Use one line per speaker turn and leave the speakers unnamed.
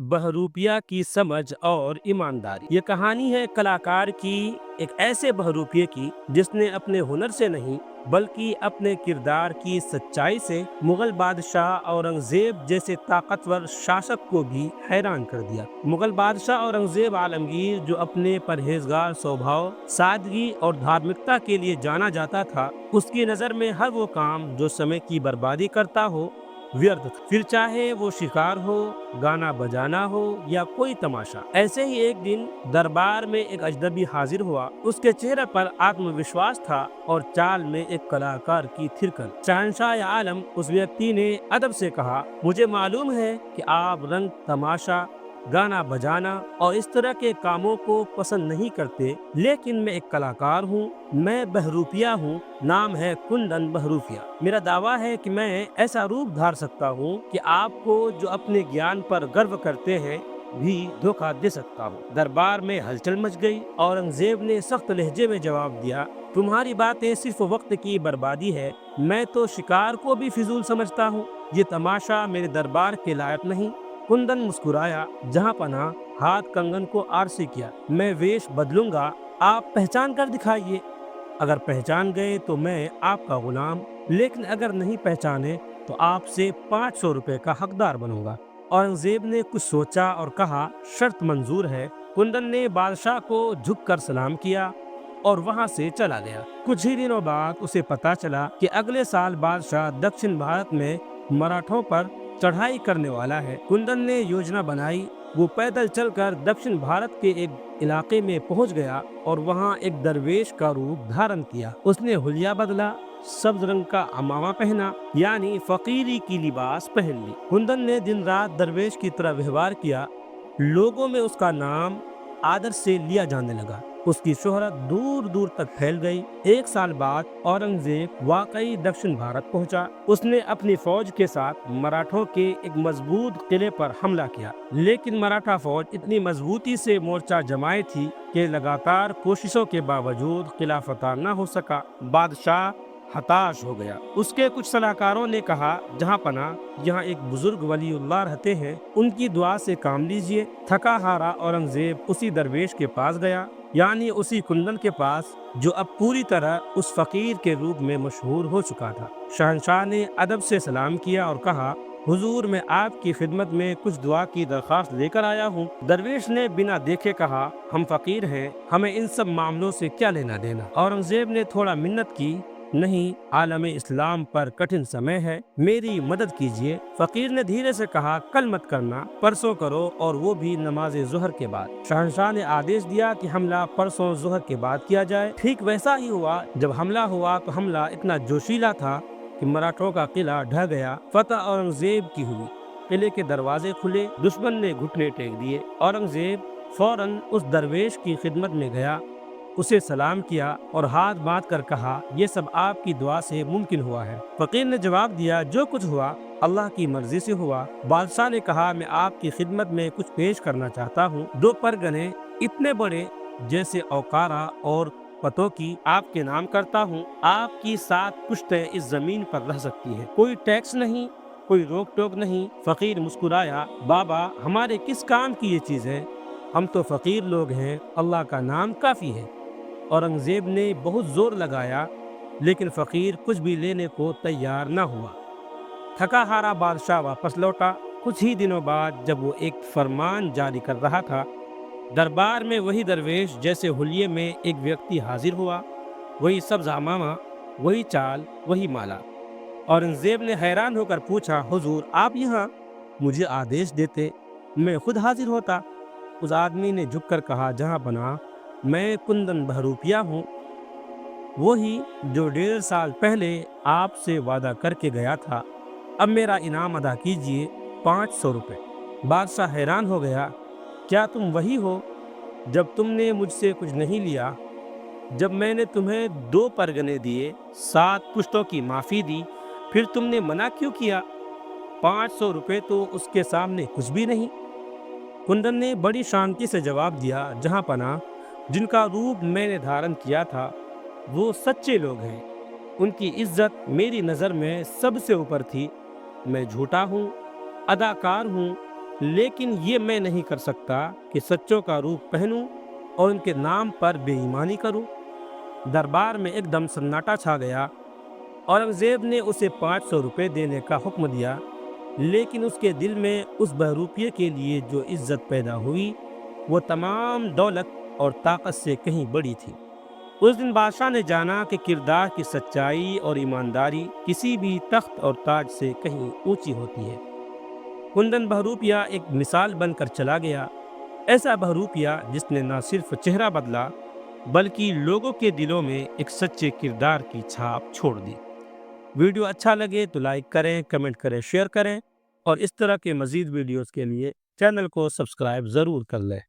बहरूपिया की समझ और ईमानदारी। ये कहानी है कलाकार की, एक ऐसे बहरूपिये की जिसने अपने हुनर से नहीं बल्कि अपने किरदार की सच्चाई से मुगल बादशाह औरंगजेब जैसे ताकतवर शासक को भी हैरान कर दिया। मुगल बादशाह औरंगजेब आलमगीर, जो अपने परहेजगार स्वभाव, सादगी और धार्मिकता के लिए जाना जाता था, उसकी नजर में हर वो काम जो समय की बर्बादी करता हो व्यर्थ था। फिर चाहे वो शिकार हो, गाना बजाना हो या कोई तमाशा। ऐसे ही एक दिन दरबार में एक अजनबी हाजिर हुआ। उसके चेहरे पर आत्मविश्वास था और चाल में एक कलाकार की थिरकन। शहंशाह आलम, उस व्यक्ति ने अदब से कहा, मुझे मालूम है कि आप रंग तमाशा, गाना बजाना और इस तरह के कामों को पसंद नहीं करते, लेकिन मैं एक कलाकार हूँ, मैं बहरूपिया हूँ, नाम है कुंदन बहरूपिया। मेरा दावा है कि मैं ऐसा रूप धार सकता हूँ कि आपको, जो अपने ज्ञान पर गर्व करते हैं, भी धोखा दे सकता हूँ। दरबार में हलचल मच गई। औरंगजेब ने सख्त लहजे में जवाब दिया, तुम्हारी बातें सिर्फ वक्त की बर्बादी है। मैं तो शिकार को भी फिजूल समझता हूँ। ये तमाशा मेरे दरबार के लायक नहीं। कुंदन मुस्कुराया, जहाँ पना हाथ कंगन को आरसी किया। मैं वेश बदलूंगा, आप पहचान कर दिखाइए। अगर पहचान गए तो मैं आपका गुलाम, लेकिन अगर नहीं पहचाने तो आपसे 500 रुपए का हकदार बनूंगा। औरंगजेब ने कुछ सोचा और कहा, शर्त मंजूर है। कुंदन ने बादशाह को झुककर सलाम किया और वहां से चला गया। कुछ ही दिनों बाद उसे पता चला कि अगले साल बादशाह दक्षिण भारत में मराठों पर चढ़ाई करने वाला है। कुंदन ने योजना बनाई। वो पैदल चलकर दक्षिण भारत के एक इलाके में पहुंच गया और वहां एक दरवेश का रूप धारण किया। उसने हुलिया बदला, सब्ज रंग का अमामा पहना, यानी फकीरी की लिबास पहन ली। कुंदन ने दिन रात दरवेश की तरह व्यवहार किया। लोगों में उसका नाम आदर से लिया जाने लगा। उसकी शोहरत दूर दूर तक फैल गई। एक साल बाद औरंगजेब वाकई दक्षिण भारत पहुंचा। उसने अपनी फौज के साथ मराठों के एक मजबूत किले पर हमला किया, लेकिन मराठा फौज इतनी मजबूती से मोर्चा जमाए थी कि लगातार कोशिशों के बावजूद किला फतह न हो सका। बादशाह हताश हो गया। उसके कुछ सलाहकारों ने कहा, जहाँ पना, यहाँ एक बुजुर्ग वलीउल्लाह रहते हैं, उनकी दुआ से काम लीजिए। थका हारा औरंगजेब उसी दरवेश के पास गया, यानी उसी कुंदन के पास, जो अब पूरी तरह उस फकीर के रूप में मशहूर हो चुका था। शहंशाह ने अदब से सलाम किया और कहा, हुजूर, मैं आपकी खिदमत में कुछ दुआ की दरख्वास्त लेकर आया हूँ। दरवेश ने बिना देखे कहा, हम फकीर हैं, हमें इन सब मामलों से क्या लेना देना। औरंगजेब ने थोड़ा मिन्नत की, नहीं, आलम इस्लाम पर कठिन समय है, मेरी मदद कीजिए। फकीर ने धीरे से कहा, कल मत करना, परसों करो, और वो भी नमाज जुहर के बाद। शहंशाह ने आदेश दिया कि हमला परसों जुहर के बाद किया जाए। ठीक वैसा ही हुआ। जब हमला हुआ तो हमला इतना जोशीला था कि मराठों का किला ढह गया। फतह औरंगजेब की हुई। किले के दरवाजे खुले, दुश्मन ने घुटने टेक दिए। औरंगजेब फौरन उस दरवेश की खिदमत में गया, उसे सलाम किया और हाथ बांध कर कहा, ये सब आपकी दुआ से मुमकिन हुआ है। फकीर ने जवाब दिया, जो कुछ हुआ अल्लाह की मर्जी से हुआ। बादशाह ने कहा, मैं आपकी खिदमत में कुछ पेश करना चाहता हूँ। 2 परगने इतने बड़े जैसे औकारा और पतों की आपके नाम करता हूँ। आपकी 7 पुश्तें इस जमीन पर रह सकती है। कोई टैक्स नहीं, कोई रोक टोक नहीं। फकीर मुस्कुराया, बाबा, हमारे किस काम की ये चीज है? हम तो फकीर लोग हैं, अल्लाह का नाम काफी है। औरंगजेब ने बहुत जोर लगाया, लेकिन फकीर कुछ भी लेने को तैयार न हुआ। थका हारा बादशाह वापस लौटा। कुछ ही दिनों बाद जब वो एक फरमान जारी कर रहा था, दरबार में वही दरवेश जैसे हुलिये में एक व्यक्ति हाजिर हुआ। वही सब्ज अमामा, वही चाल, वही माला। औरंगजेब ने हैरान होकर पूछा, हुजूर, आप यहाँ? मुझे आदेश देते, मैं खुद हाजिर होता। उस आदमी ने झुककर कहा, जहाँ बना, मैं कुंदन बहरूपिया हूँ, वही जो 1.5 साल पहले आपसे वादा करके गया था। अब मेरा इनाम अदा कीजिए, 500 रुपए। बादशाह हैरान हो गया, क्या तुम वही हो? जब तुमने मुझसे कुछ नहीं लिया, जब मैंने तुम्हें 2 परगने दिए, 7 पुश्तों की माफी दी, फिर तुमने मना क्यों किया? 500 रुपए तो उसके सामने कुछ भी नहीं। कुंदन ने बड़ी शांति से जवाब दिया, जहाँ पना, जिनका रूप मैंने धारण किया था वो सच्चे लोग हैं। उनकी इज्जत मेरी नज़र में सबसे ऊपर थी। मैं झूठा हूँ, अदाकार हूँ, لیکن یہ میں نہیں کر سکتا کہ سچوں کا روپ پہنوں اور ان کے نام پر بے ایمانی کروں۔ دربار میں ایک دم سناٹا چھا گیا۔ اورنگزیب نے اسے 500 روپے دینے کا حکم دیا، لیکن اس کے دل میں اس بہروپیے کے لیے جو عزت پیدا ہوئی وہ تمام دولت اور طاقت سے کہیں بڑی تھی۔ اس دن بادشاہ نے جانا کہ کردار کی سچائی اور ایمانداری کسی بھی تخت اور تاج سے کہیں اونچی ہوتی ہے۔ کندن بہروپیہ ایک مثال بن کر چلا گیا، ایسا بہروپیہ جس نے نہ صرف چہرہ بدلا بلکہ لوگوں کے دلوں میں ایک سچے کردار کی چھاپ چھوڑ دی۔ ویڈیو اچھا لگے تو لائک کریں، کمنٹ کریں، شیئر کریں، اور اس طرح کے مزید ویڈیوز کے لیے چینل کو سبسکرائب ضرور کر لیں۔